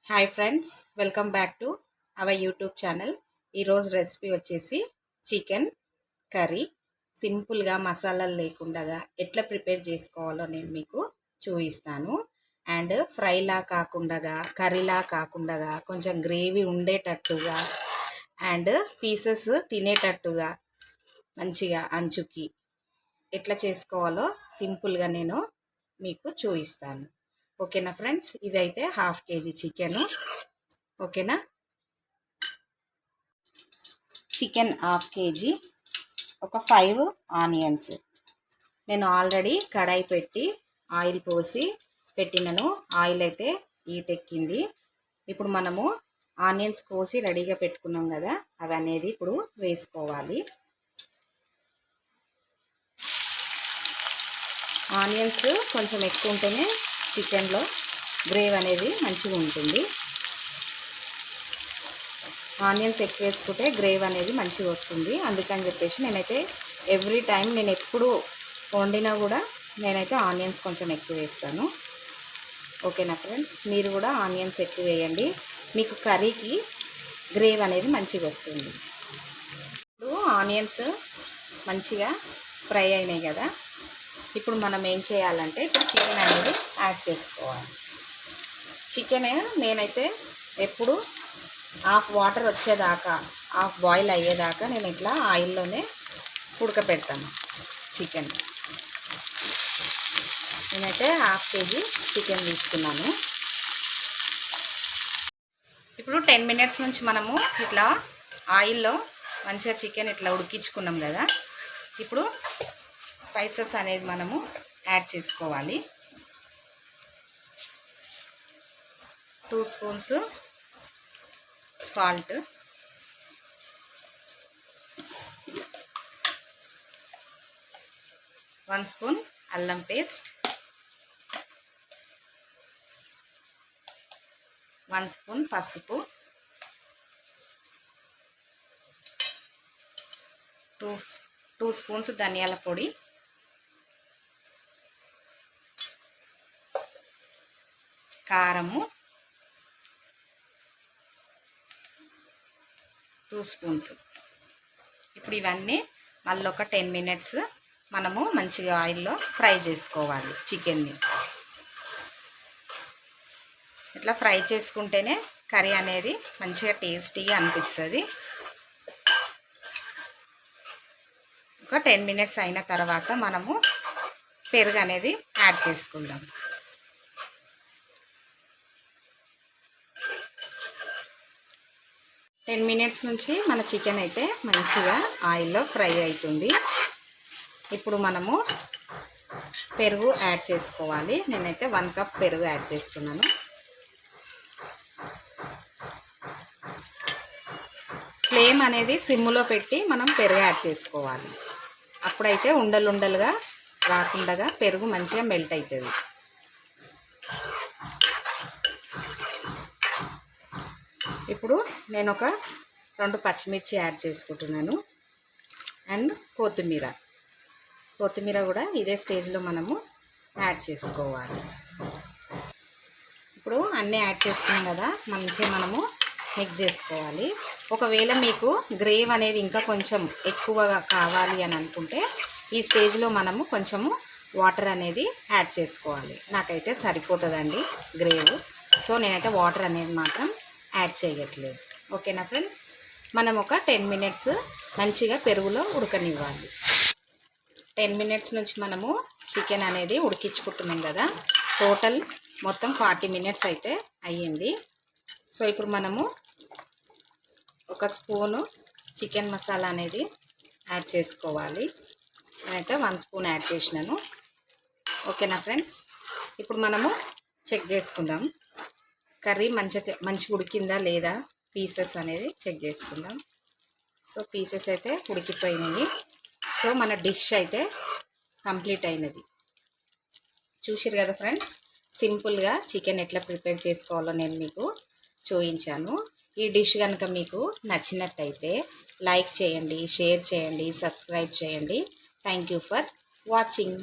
Hi friends, welcome back to our YouTube channel. ఈరోజు recipe వచ్చేసి chicken curry. సింపుల్గా మసాలాలు లేకుండా ఎట్లా ప్రిపేర్ చేసుకోవాలో నేను మీకు చూపిస్తాను. అండ్ ఫ్రైలా కాకుండా కర్రీలా కాకుండా కొంచెం గ్రేవీ ఉండేటట్టుగా అండ్ పీసెస్ తినేటట్టుగా మంచిగా అంచుకి ఎట్లా చేసుకోవాలో సింపుల్గా నేను మీకు చూపిస్తాను. ఓకేనా ఫ్రెండ్స్, ఇదైతే హాఫ్ కేజీ చికెను. ఓకేనా, చికెన్ హాఫ్ కేజీ, ఒక 5 ఆనియన్స్. నేను ఆల్రెడీ కడాయి పెట్టి ఆయిల్ పోసి పెట్టినను. ఆయిల్ అయితే ఈటెక్కింది. ఇప్పుడు మనము ఆనియన్స్ కోసి రెడీగా పెట్టుకున్నాం కదా, అవి అనేది ఇప్పుడు వేసుకోవాలి. ఆనియన్స్ కొంచెం ఎక్కువ ఉంటేనే చికెన్లో గ్రేవీ అనేది మంచిగా ఉంటుంది. ఆనియన్స్ ఎక్కువ వేసుకుంటే గ్రేవీ అనేది మంచిగా వస్తుంది. అందుకని చెప్పేసి నేనైతే ఎవ్రీ టైం నేను ఎప్పుడు వండినా కూడా నేనైతే ఆనియన్స్ కొంచెం ఎక్కువ వేస్తాను. ఓకేనా ఫ్రెండ్స్, మీరు కూడా ఆనియన్స్ ఎక్కువ వేయండి, మీకు కర్రీకి గ్రేవీ అనేది మంచిగా వస్తుంది. ఇప్పుడు ఆనియన్స్ మంచిగా ఫ్రై అయినాయి కదా, ఇప్పుడు మనం ఏం చేయాలంటే ఇప్పుడు చికెన్ అనేది యాడ్ చేసుకోవాలి. చికెన్ నేనైతే ఎప్పుడు హాఫ్ వాటర్ వచ్చేదాకా, హాఫ్ బాయిల్ అయ్యేదాకా నేను ఇట్లా ఆయిల్లోనే ఉడకపెడతాను చికెన్. నేనైతే హాఫ్ కేజీ చికెన్ తీసుకున్నాను. ఇప్పుడు 10 మినిట్స్ నుంచి మనము ఇట్లా ఆయిల్లో మంచిగా చికెన్ ఇట్లా ఉడికించుకున్నాం కదా, ఇప్పుడు స్పైసెస్ అనేది మనము యాడ్ చేసుకోవాలి. 2 స్పూన్స్ సాల్ట్, 1 స్పూన్ అల్లం పేస్ట్, 1 స్పూన్ పసుపు, 2 స్పూన్స్ ధనియాల పొడి, కారము 2 స్పూన్స్. ఇప్పుడు ఇవన్నీ మళ్ళీ ఒక 10 మినిట్స్ మనము మంచిగా ఆయిల్లో ఫ్రై చేసుకోవాలి చికెన్ని. ఇట్లా ఫ్రై చేసుకుంటేనే కర్రీ అనేది మంచిగా టేస్టీగా అనిపిస్తుంది. ఒక 10 మినిట్స్ అయిన తర్వాత మనము పెరుగు అనేది యాడ్ చేసుకుందాం. 10 మినిట్స్ నుంచి మన చికెన్ అయితే మంచిగా ఆయిల్లో ఫ్రై అవుతుంది. ఇప్పుడు మనము పెరుగు యాడ్ చేసుకోవాలి. నేనైతే 1 కప్ పెరుగు యాడ్ చేస్తున్నాను. ఫ్లేమ్ అనేది సిమ్లో పెట్టి మనం పెరుగు యాడ్ చేసుకోవాలి. అప్పుడైతే ఉండలుగా రాకుండా పెరుగు మంచిగా మెల్ట్ అవుతుంది. ఇప్పుడు నేను ఒక 2 పచ్చిమిర్చి యాడ్ చేసుకుంటున్నాను. అండ్ కొత్తిమీర కూడా ఇదే స్టేజ్లో మనము యాడ్ చేసుకోవాలి. ఇప్పుడు అన్నీ యాడ్ చేసుకున్నాం కదా, మంచిగా మనము మిక్స్ చేసుకోవాలి. ఒకవేళ మీకు గ్రేవీ అనేది ఇంకా కొంచెం ఎక్కువగా కావాలి అని అనుకుంటే ఈ స్టేజ్లో మనము కొంచెము వాటర్ అనేది యాడ్ చేసుకోవాలి. నాకైతే సరిపోతుందండి గ్రేవీ, సో నేనైతే వాటర్ అనేది మాత్రం యాడ్ చేయట్లేదు. ఓకేనా ఫ్రెండ్స్, మనం ఒక 10 మినిట్స్ మంచిగా పెరుగులో ఉడకనివ్వాలి. 10 మినిట్స్ నుంచి మనము చికెన్ అనేది ఉడికించుకుంటున్నాం కదా, టోటల్ మొత్తం 40 మినిట్స్ అయితే అయ్యింది. సో ఇప్పుడు మనము ఒక స్పూను చికెన్ మసాలా అనేది యాడ్ చేసుకోవాలి. నేనైతే 1 స్పూన్ యాడ్ చేసినాను. ఓకేనా ఫ్రెండ్స్, ఇప్పుడు మనము చెక్ చేసుకుందాం కర్రీ మంచిగా ఉడికిందా లేదా, పీసెస్ అనేది చెక్ చేసుకుందాం. సో పీసెస్ అయితే ఉడికిపోయినాయి. సో మన డిష్ అయితే కంప్లీట్ అయినది. చూసిరు కదా ఫ్రెండ్స్, సింపుల్గా చికెన్ ఎట్లా ప్రిపేర్ చేసుకోవాలో నేను మీకు చూపించాను. ఈ డిష్ కనుక మీకు నచ్చినట్టయితే లైక్ చేయండి, షేర్ చేయండి, సబ్స్క్రైబ్ చేయండి. Thank you for watching.